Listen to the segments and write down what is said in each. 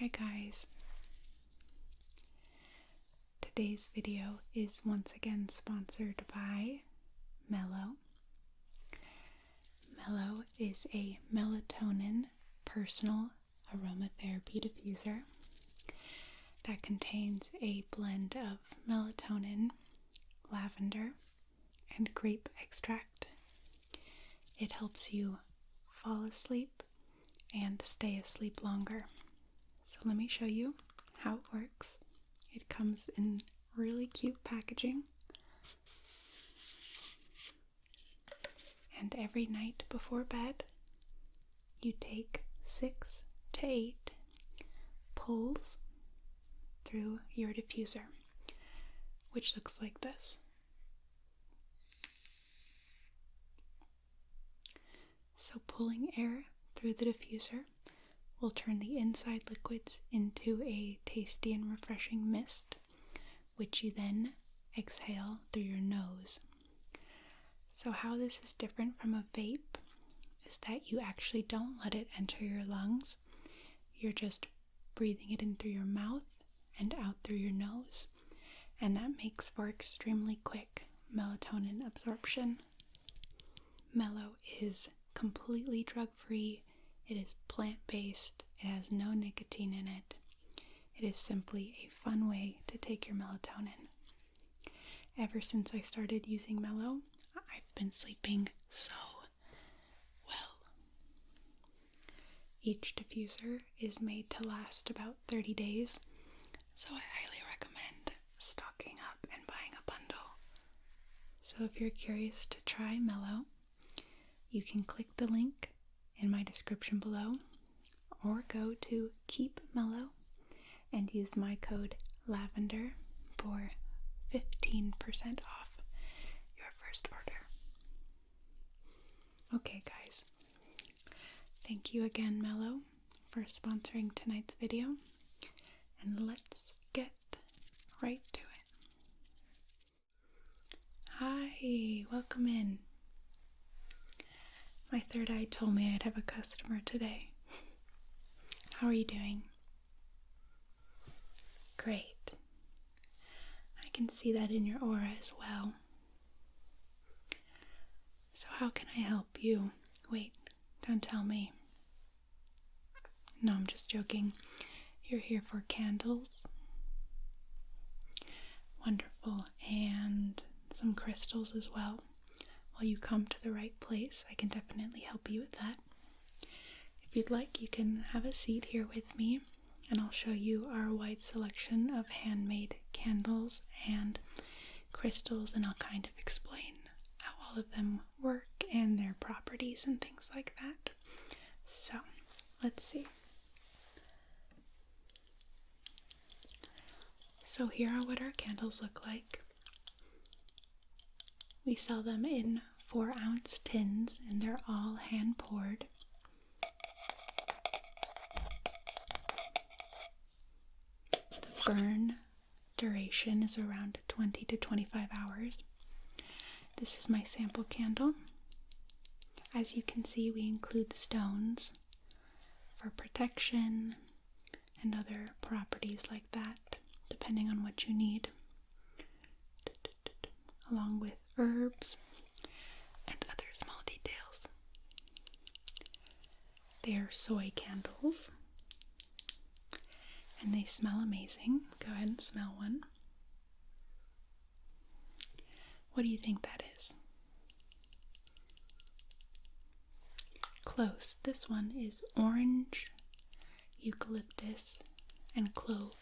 Hi guys. Today's video is once again sponsored by Mellow. Mellow is a melatonin personal aromatherapy diffuser that contains a blend of melatonin, lavender, and grape extract. It helps you fall asleep and stay asleep longer. So let me show you how it works. It comes in really cute packaging. And every night before bed, you take 6 to 8 pulls through your diffuser, which looks like this. So pulling air through the diffuser will turn the inside liquids into a tasty and refreshing mist, which you then exhale through your nose. So how this is different from a vape is that you actually don't let it enter your lungs. You're just breathing it in through your mouth and out through your nose, and that makes for extremely quick melatonin absorption. Mellow is completely drug-free. It is plant-based. It has no nicotine in it. It is simply a fun way to take your melatonin. Ever since I started using Mellow, I've been sleeping so well. Each diffuser is made to last about 30 days, so I highly recommend stocking up and buying a bundle. So if you're curious to try Mellow, you can click the link in my description below or go to Keep Mellow and use my code LAVENDER for 15% off your first order. Okay guys, thank you again Mellow for sponsoring tonight's video, and let's get right to it. Hi, welcome in. My third eye told me I'd have a customer today. How are you doing? Great. I can see that in your aura as well. So how can I help you? Wait, don't tell me. No, I'm just joking. You're here for candles. Wonderful. And some crystals as well. Well, you come to the right place. I can definitely help you with that. If you'd like, you can have a seat here with me, and I'll show you our wide selection of handmade candles and crystals, and I'll kind of explain how all of them work and their properties and things like that. So, let's see. So here are what our candles look like. We sell them in 4-ounce tins, and they're all hand poured. The burn duration is around 20 to 25 hours. This is my sample candle. As you can see, we include stones for protection and other properties like that, depending on what you need, along with herbs and other small details. They are soy candles, and they smell amazing. Go ahead and smell one. What do you think that is? Close. This one is orange, eucalyptus, and clove.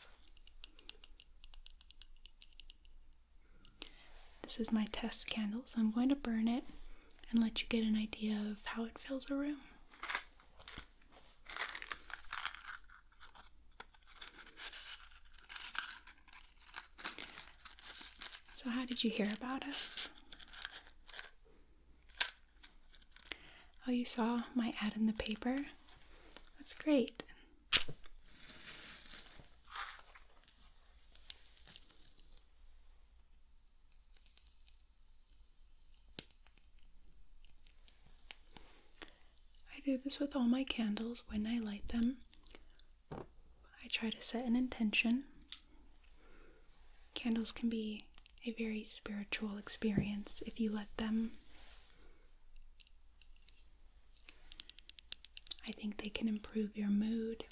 This is my test candle, so I'm going to burn it and let you get an idea of how it fills a room. So how did you hear about us? Oh, you saw my ad in the paper? That's great. I do this with all my candles when I light them. I try to set an intention. Candles can be a very spiritual experience if you let them. I think they can improve your mood,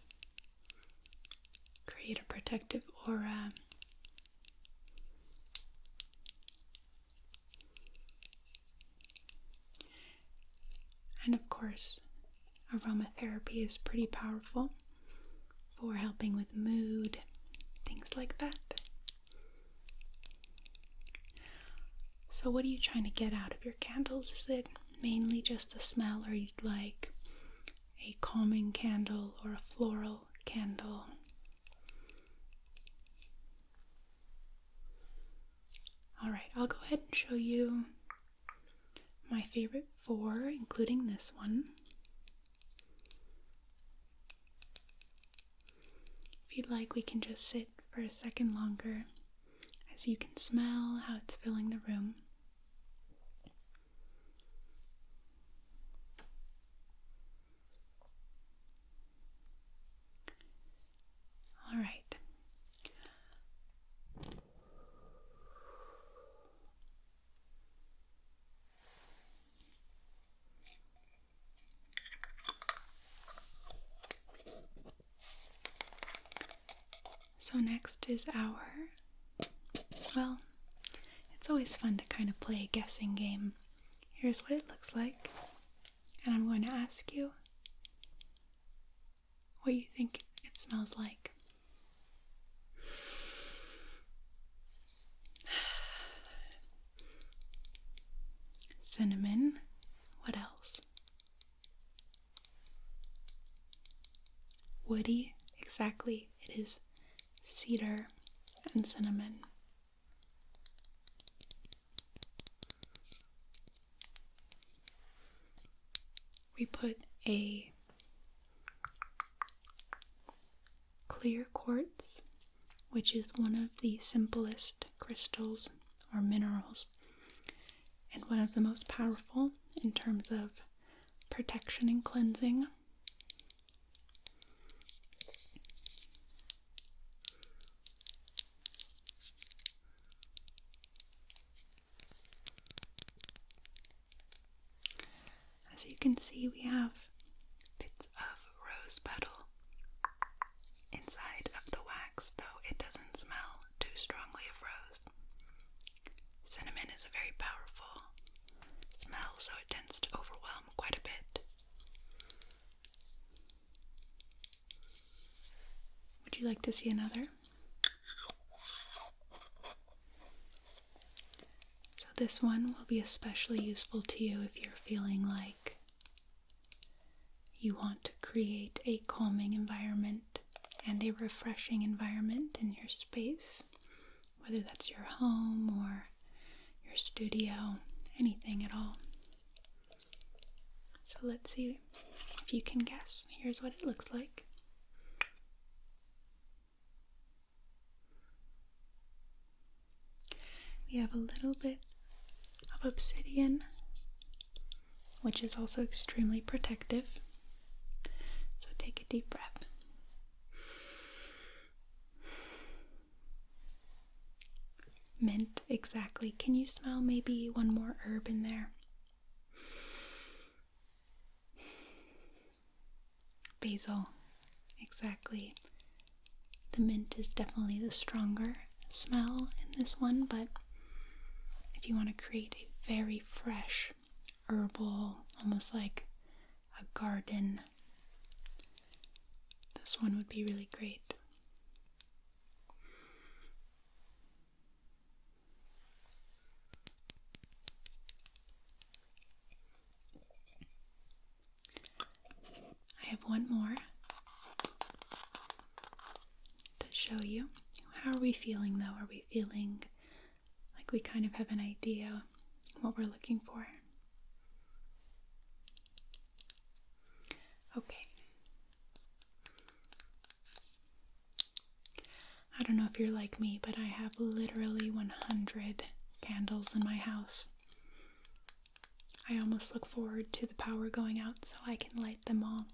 create a protective aura, and of course, aromatherapy is pretty powerful for helping with mood, things like that. So what are you trying to get out of your candles? Is it mainly just the smell, or you'd like a calming candle or a floral candle? Alright, I'll go ahead and show you my favorite 4, including this one. If you'd like, we can just sit for a second longer as you can smell how it's filling the room. All right. So next is well, it's always fun to kind of play a guessing game. Here's what it looks like, and I'm going to ask you what you think it smells like. Cinnamon. What else? Woody. Exactly. It is cedar and cinnamon. We put a clear quartz, which is one of the simplest crystals or minerals, and one of the most powerful in terms of protection and cleansing. As you can see, we have bits of rose petal inside of the wax, though it doesn't smell too strongly of rose. Cinnamon is a very powerful smell, so it tends to overwhelm quite a bit. Would you like to see another? So this one will be especially useful to you if you're feeling like you want to create a calming environment and a refreshing environment in your space, whether that's your home or your studio, anything at all. So let's see if you can guess. Here's what it looks like. We have a little bit of obsidian, which is also extremely protective. So take a deep breath. Mint, exactly. Can you smell maybe one more herb in there? Basil, exactly. The mint is definitely the stronger smell in this one, but if you want to create a very fresh, herbal, almost like a garden, this one would be really great. I have one more to show you. How are we feeling though? Are we feeling like we kind of have an idea what we're looking for? Okay. I don't know if you're like me, but I have literally 100 candles in my house. I almost look forward to the power going out so I can light them all.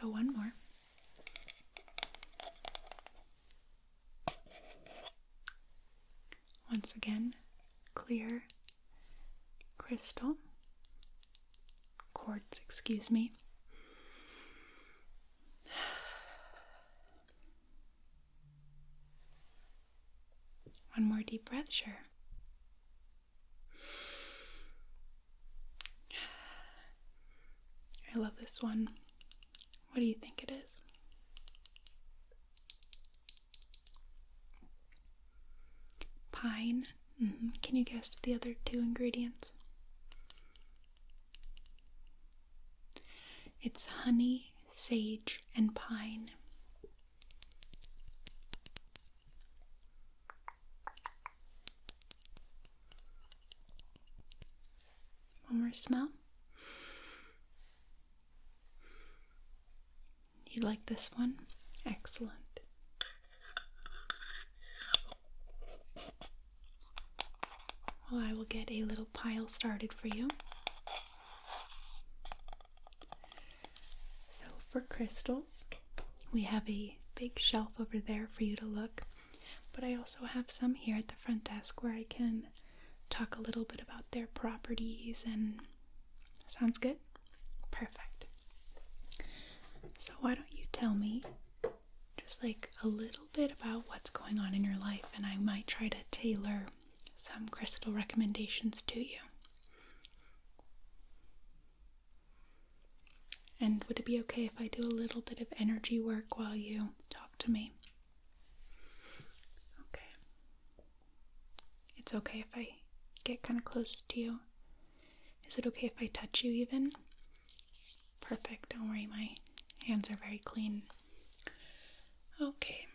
So one more. Once again, clear crystal, quartz, excuse me. One more deep breath, sure. I love this one. What do you think it is? Pine. Can you guess the other two ingredients? It's honey, sage, and pine. One more smell. You like this one? Excellent. Well, I will get a little pile started for you. So for crystals, we have a big shelf over there for you to look, but I also have some here at the front desk where I can talk a little bit about their properties. And sounds good? Perfect. So why don't you tell me just like a little bit about what's going on in your life, and I might try to tailor some crystal recommendations to you. And would it be okay if I do a little bit of energy work while you talk to me? Okay. It's okay if I get kind of close to you. Is it okay if I touch you even? Perfect. Don't worry, my hands are very clean. Okay.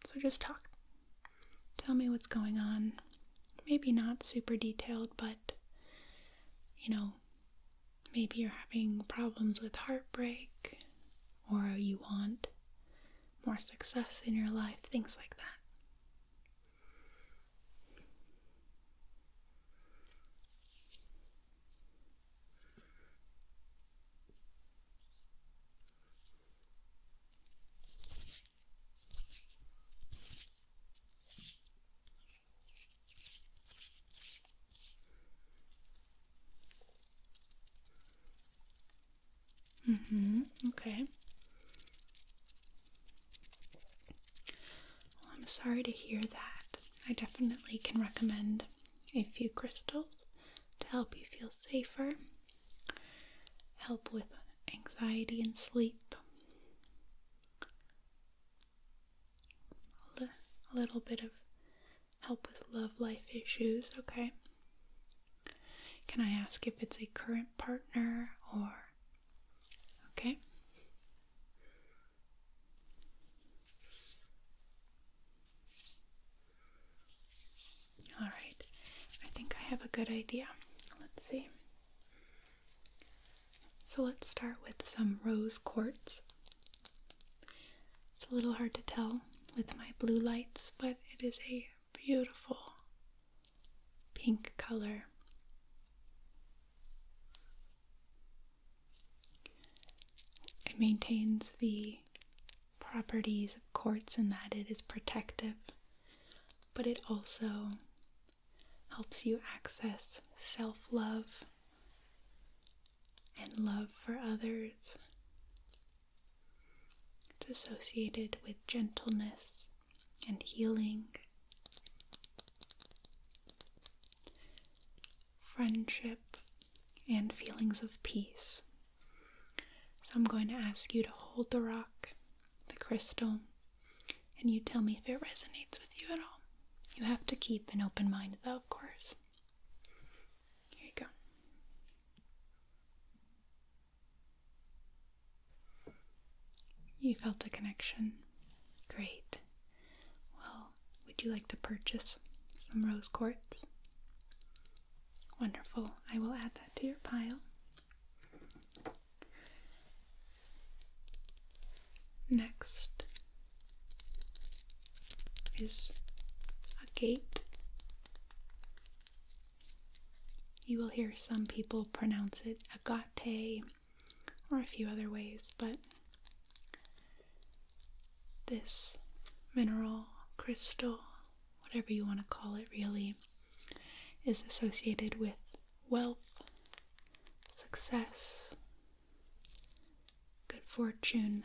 So just talk. Tell me what's going on. Maybe not super detailed, but, maybe you're having problems with heartbreak, or you want more success in your life, things like that. Okay. Well, I'm sorry to hear that. I definitely can recommend a few crystals to help you feel safer, help with anxiety and sleep, a little bit of help with love life issues, okay? Can I ask if it's a current partner or... Okay? Alright, I think I have a good idea. Let's see. So let's start with some rose quartz. It's a little hard to tell with my blue lights, but it is a beautiful pink color. It maintains the properties of quartz in that it is protective, but it also helps you access self-love and love for others. It's associated with gentleness and healing, friendship, and feelings of peace. So I'm going to ask you to hold the rock, the crystal, and you tell me if it resonates with you at all. You have to keep an open mind though, of course. Here you go. You felt a connection. Great. Well, would you like to purchase some rose quartz? Wonderful. I will add that to your pile. Next is Agate. You will hear some people pronounce it Agate or a few other ways, but this mineral, crystal, whatever you want to call it really, is associated with wealth, success, good fortune.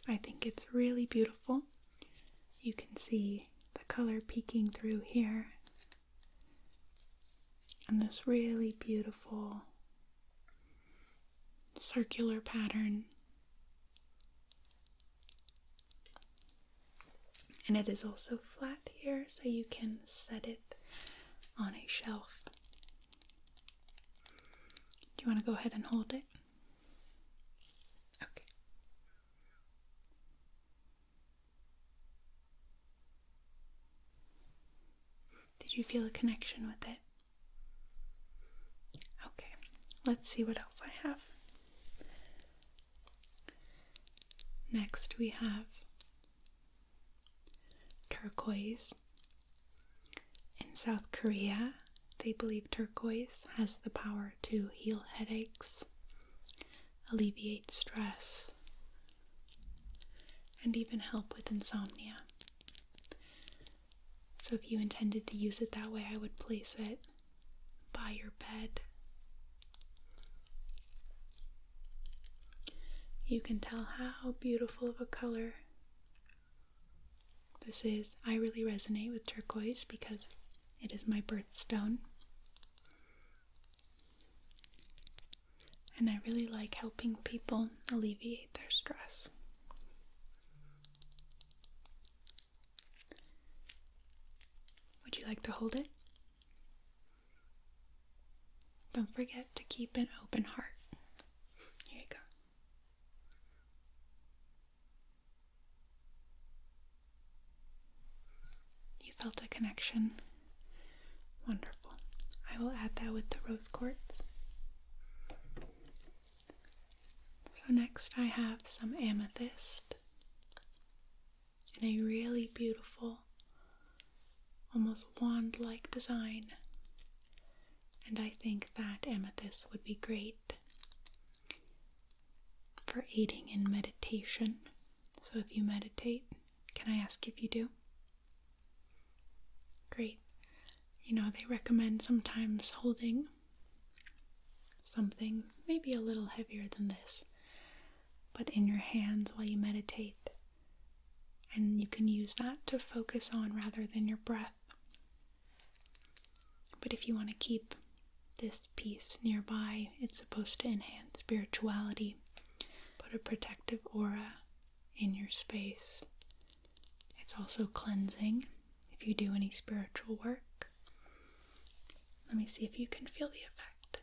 I think it's really beautiful. You can see the color peeking through here, and this really beautiful circular pattern. And it is also flat here, so you can set it on a shelf. Do you want to go ahead and hold it? Okay. Did you feel a connection with it? Okay, let's see what else I have. Next we have turquoise. In South Korea, they believe turquoise has the power to heal headaches, alleviate stress, and even help with insomnia. So if you intended to use it that way, I would place it by your bed. You can tell how beautiful of a color this is. I really resonate with turquoise because it is my birthstone. And I really like helping people alleviate their stress. Would you like to hold it? Don't forget to keep an open heart. Here you go. You felt a connection? Wonderful. I will add that with the rose quartz. So next I have some amethyst in a really beautiful, almost wand-like design. And I think that amethyst would be great for aiding in meditation. So if you meditate, can I ask if you do? Great. You know, they recommend sometimes holding something maybe a little heavier than this, but in your hands while you meditate. And you can use that to focus on rather than your breath. But if you want to keep this piece nearby, it's supposed to enhance spirituality, put a protective aura in your space. It's also cleansing if you do any spiritual work. Let me see if you can feel the effect.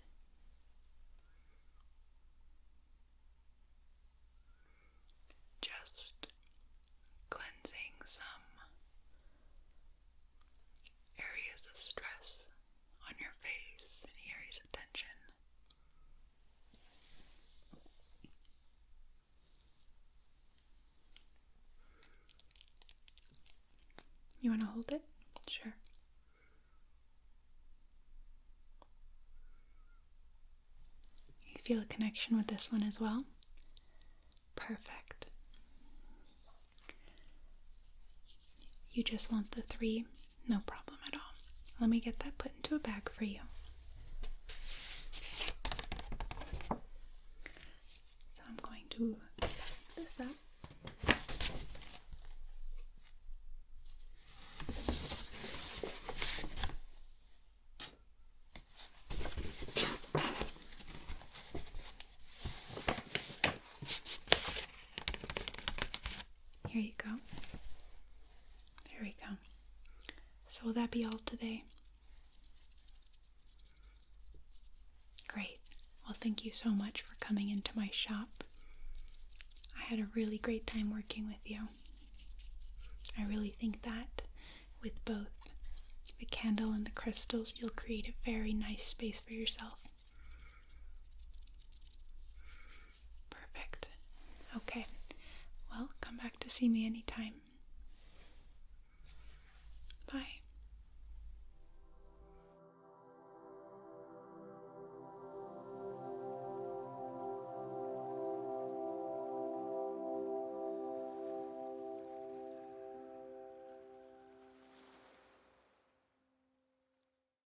Just cleansing some areas of stress on your face, any areas of tension. You want to hold it? Sure. You feel a connection with this one as well? Perfect. You just want the 3? No problem at all. Let me get that put into a bag for you. So I'm going to put this up. Here you go. There we go. So will that be all today? Great. Well, thank you so much for coming into my shop. I had a really great time working with you. I really think that with both the candle and the crystals, you'll create a very nice space for yourself. see me anytime.